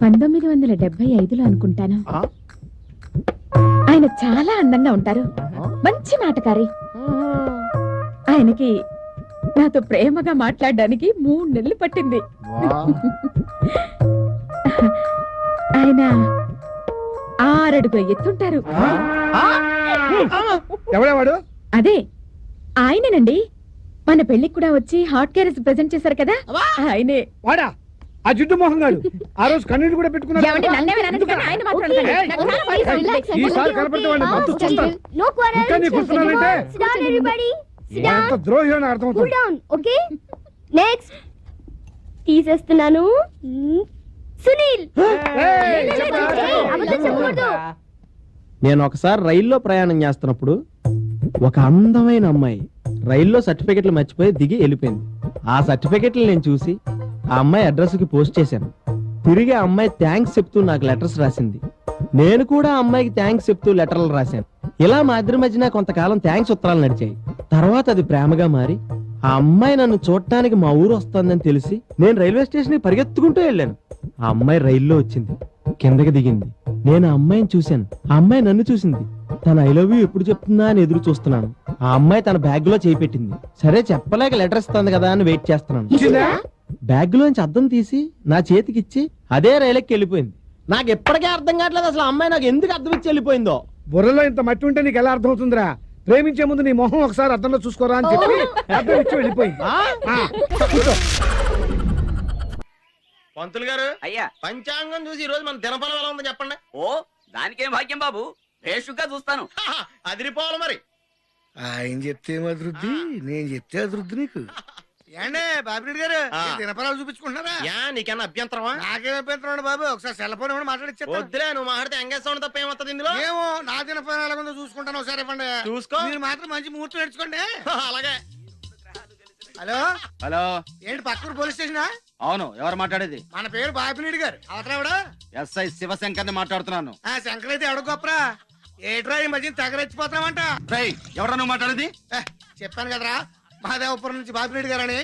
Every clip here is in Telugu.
1975లో అనుకుంటాను. ఆయన చాలా అందంగా ఉంటారు, మంచి మాటకారి. ఆయనకి నాతో ప్రేమగా మాట్లాడడానికి 3 నెలలు పట్టింది. ఆయన 6 అడుగుల ఎత్తుంటారు. ఎవడేవాడు? అదే ఆయనేనండి, మన పెళ్లికి కూడా వచ్చి హాట్ క్యారెస్ ప్రెజెంట్ చేశారు కదా, ఆయనే. వాడా ఆ జిడ్డు మోహన్ గారు? ఆ రోజు కన్నీళ్ళు కూడా పెట్టుకున్నాడు. ఏమండి, నన్నేమైనా అనొచ్చు కానీ ఆయన మాత్రం అనకండి. నాకు చాలా భయం వేస్తుంది. ఈసారి కనపడితే వాడిని మొత్తం చూస్తాను. ఇంకా నీ కూర్చున్నానంటే ఎంత ద్రోహి అని అర్థమవుతుంది. తీసేస్తున్నాను. సునీల్, ఏయ్, చెప్పరా? అబద్ధం చెప్పకూడదు. నేను ఒకసారి రైల్లో ప్రయాణం చేస్తున్నప్పుడు ఒక అందమైన అమ్మాయి రైల్లో సర్టిఫికెట్లు మర్చిపోయి దిగి వెళ్ళిపోయింది. ఆ సర్టిఫికెట్లు నేను చూసి ఆ అమ్మాయి అడ్రస్ కి పోస్ట్ చేశాను. తిరిగి ఆ అమ్మాయి థ్యాంక్స్ చెప్తూ నాకు లెటర్స్ రాసింది. నేను కూడా ఆ అమ్మాయికి థ్యాంక్స్ చెప్తూ లెటర్లు రాశాను. ఇలా మా ఇద్దరి మధ్యన కొంతకాలం థ్యాంక్స్ ఉత్తరాలు నడిచాయి. తర్వాత అది ప్రేమగా మారి ఆ అమ్మాయి నన్ను చూడటానికి మా ఊరు వస్తుందని తెలిసి నేను రైల్వే స్టేషన్ కి పరిగెత్తుకుంటూ వెళ్ళాను. ఆ అమ్మాయి రైల్లో వచ్చింది, కిందకి దిగింది. నేను ఆ అమ్మాయిని చూశాను, ఆ అమ్మాయి నన్ను చూసింది. తన ఐ లవ్ యూ ఎప్పుడు చెప్తుందా అని ఎదురు చూస్తున్నాను. ఆ అమ్మాయి తన బ్యాగ్ లో చేయి పెట్టింది. సరే చెప్పలేక లెటర్ ఇస్తుంది కదా అని వెయిట్ చేస్తున్నాను. బ్యాగ్ లోంచి అద్దం తీసి నా చేతికిచ్చి అదే రైలుకి వెళ్ళిపోయింది. నాకు ఎప్పటికే అర్థం కావట్లేదు అసలు ఆ అమ్మాయి నాకు ఎందుకు అర్థం ఇచ్చి వెళ్ళిపోయిందో. బుర్రలో ఇంత మట్టి ఉంటే నీకు ఎలా అర్థమవుతుందిరా? ప్రేమించే ముందు నీ మొహం ఒకసారి అద్దంలో చూసుకోరా అని చెప్పి అర్థం ఇచ్చి వెళ్ళిపోయింది. పంతులు గారు, అయ్యా, పంచాంగం చూసి ఈ రోజు మన దినఫలం ఎలా ఉందో చెప్పండి. ఓ దానికేం భాగ్యం బాబు, భేషుగ్గా చూస్తాను. అదిరిపోవాలి మరి. ఆయన చెప్తే అభివృద్ధి, నేను చెప్తే అభివృద్ధి. నీకు ఏండే బాబిరెడ్డి గారు, దినపరాలు చూపించుకుంటున్నారా? యా, నీకన్నా అభ్యంతరమా? నాకేం అభ్యంతరం బాబు, ఒకసారి సెల్ ఫోన్ ఇవ్వండి, మాట్లాడిచ్చా. వద్దులే, నువ్వు మాట్లాడితే ఎంగేజ్ సౌండ్ తప్ప ఏమవుతుంది ఇందులో? ఏమో నా దినపరం ఎలా ఉందో చూసుకుంటాను, ఒకసారి ఇవ్వండి. చూసుకో. మీరు మాత్రం మంచి ముహూర్తం నేర్చుకోండి. అలాగే. హలో హలో, ఏంటి పక్కూరు పోలీస్ స్టేషనా? అవును, ఎవరు మాట్లాడేది? మన పేరు బాబిరెడ్డి గారు. అవతరావిడా? ఎస్ఐ శివశంకర్ ని మాట్లాడుతున్నాను. ఆ శంకర్ అయితే అడుగు గొప్పరా. ఏట్రా ఈ మధ్య తెగరెచ్చిపోతామంట. ఎవరా నువ్వు మాట్లాడేది? చెప్పాను కదరా, మహాదేవపురం నుంచి బాబిరెడ్డి గారు అని.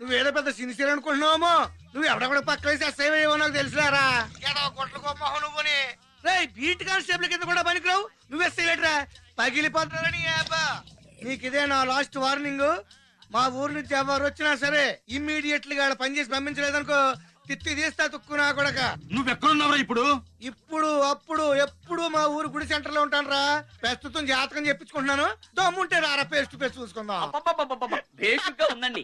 నువ్వేదో పెద్ద సిన్సియర్ అనుకుంటున్నావేమో. నువ్వు ఎవడెక్కడ పక్కన ఎస్ఐ ఏమో నాకు తెలుసులేరా. ఏదో కొట్ల గొప్ప నువ్వుని. బీట్ కానిస్టేబుల్ కింద కూడా పనికిరావు. నువ్వు ఎస్ఐ లేట్రా, పగిలిపోతారని. నీకు ఇదే నా లాస్ట్ వార్నింగ్. మా ఊరు నుంచి ఎవరు వచ్చినా సరే ఇమ్మీడియట్లీ గా పనిచేసి పంపించలేదనుకో, తిత్తి తీస్తా తుక్కునా కొడక. నువ్వెక్కడున్నావురా ఇప్పుడు? ఇప్పుడు అప్పుడు ఎప్పుడు మా ఊరు గుడి సెంటర్ లో ఉంటాను రా. ప్రస్తుతం జాతకం చెప్పించుకుంటున్నాను. దమ్ముంటే రారా, పేస్ట్ పేస్ట్ చూసుకుందాం. భేషుగ్గా ఉందండి.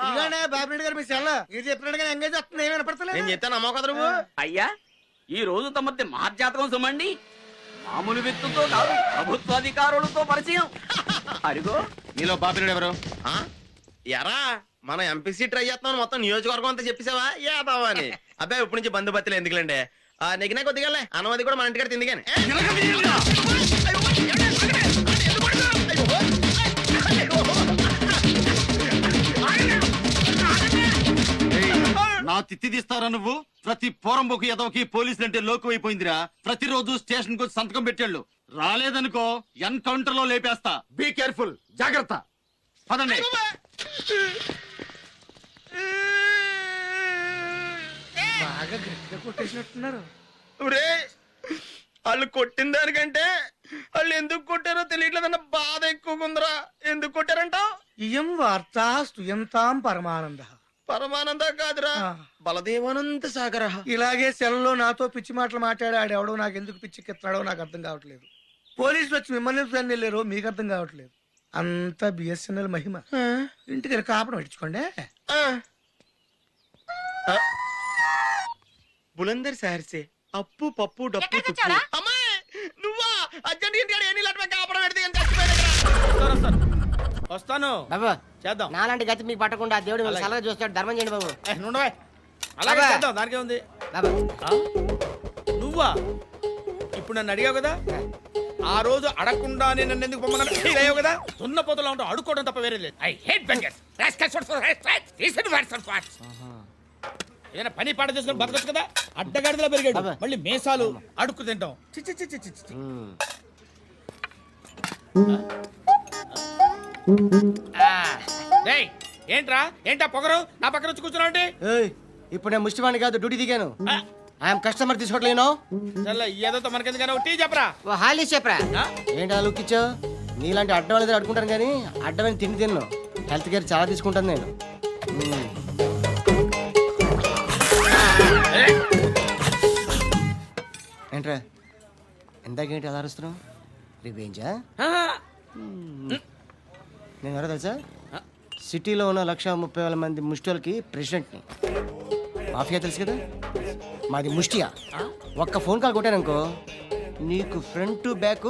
ఇలానే బాబిరెడ్డి గారు మీ సెల్ల మీరు చెప్పినట్టుగా ఎంగేజ్ వస్తుంది. ఏమైనా పడతలేదు. నేను చెప్తాను అమ్మో కదా నువ్వు. అయ్యా, ఈ రోజు తమది మహర్జాతకం సుమండి. మామూలు వ్యక్తులతో కాదు, ప్రభుత్వాధికారులతో పరిచయం. అరిగో నీలో బాపిరెడ్డి ఎవరు? ఎరా, మనం ఎంపీసీ ట్రై చేస్తున్నాం, మొత్తం నియోజకవర్గం అంతా చెప్పేసావా యాదవా అని? అబ్బాయి ఇప్పటి నుంచి బంధుపత్తులు ఎందుకులేండి, నెగినా కొద్దిగా అన్నమది కూడా మన ఇంటికాడ తింది కానీ. నా తిత్తి తీస్తారా నువ్వు? ప్రతి పోరంబోకు ఎదవకి పోలీసులు అంటే లోకు అయిపోయిందిరా. ప్రతిరోజు స్టేషన్ కు సంతకం పెట్టాళ్ళు. రాలేదనుకో ఎన్కౌంటర్ లో లేపేస్తా. బీ కేర్ఫుల్, జాగ్రత్త. పదండి. బాగా గట్టిగా కొట్టేసినట్టున్నారు. వాళ్ళు కొట్టిన దానికంటే వాళ్ళు ఎందుకు కొట్టారో తెలియట్లేదన్న బాధ ఎక్కువగా ఉందిరా. ఎందుకు కొట్టారంటావు? ఇయం వార్తా స్తుయంతాం పరమానంద. పరమానంద కాదురా, బలదేవానంద సాగర. ఇలాగే సెల్లో నాతో పిచ్చి మాటలు మాట్లాడాడు ఎవడో. నాకు ఎందుకు పిచ్చికెత్తాడో నాకు అర్థం కావట్లేదు. పోలీసులు వచ్చి మిమ్మల్ని వెళ్ళారో మీకు అర్థం కావట్లేదు. అంతా బిఎస్ఎన్ఎల్ మహిమ. ఇంటికి కాపడం పెట్టుకోండి. బులందర్ సార్సే అప్పు పప్పు డప్పు తుప్పు. అమ్మాయి నువ్వా? అర్జెంట్ కాపడం పెడితే వస్తాను బాబు. చేద్దాం. నాలాంటి గతి మీకు పట్టకుండా దేవుడు సలహా చూస్తాడు. ధర్మం చేయండి బాబు. అలాగే చేద్దాం, దానికే ఉంది. నువ్వా ఇప్పుడు నన్ను అడిగావు కదా, ఆ రోజు అడగకుండా నన్ను ఎందుకు పొమ్మన్నా ఫీల్ అయ్యావు కదా. దున్న పోతలో ఉంటావు, అడుక్కోవడం తప్ప వేరే లేదు. I hate bangers. ఏదైనా పని పాట చేసుకుని బతకొచ్చు కదా. అడ్డగాడిదలా పెరిగాడు, మళ్ళీ మేసాలు అడుక్కు తింటాం. చిచ్చి చిచ్చి చిచ్చి. ఏంట్రా ఏంటా పొగరు నా పక్కన వచ్చి కూర్చున్నావు? ఇప్పుడు నేను ముష్టివాణి కాదు, డ్యూటీ దిగాను. ఐఎమ్ కస్టమర్ తీసుకోవట్లేను చల్ల ఏదో మనకెందుకైనా టీ చెప్పరా ఓ హాలీ చెప్పరా ఏంటి అలా లుక్ ఇచ్చావు నీలాంటి అడ్డం వాళ్ళ దగ్గర అడుకుంటాను కానీ అడ్డమైన తిండి తిన్ను హెల్త్ కేర్ చాలా తీసుకుంటాను నేను ఏంట్రా ఎందాకేంటి అలా అరుస్తున్నావు రివేంజా నేను ఎవరో తెలుసా సిటీలో ఉన్న 130,000 మంది ముష్టిలకి ప్రెసిడెంట్ని మాఫియా తెలుసు కదా మాది ముష్టియా ఒక్క ఫోన్ కాల్ కొట్టాననుకో నీకు ఫ్రంట్ టు బ్యాక్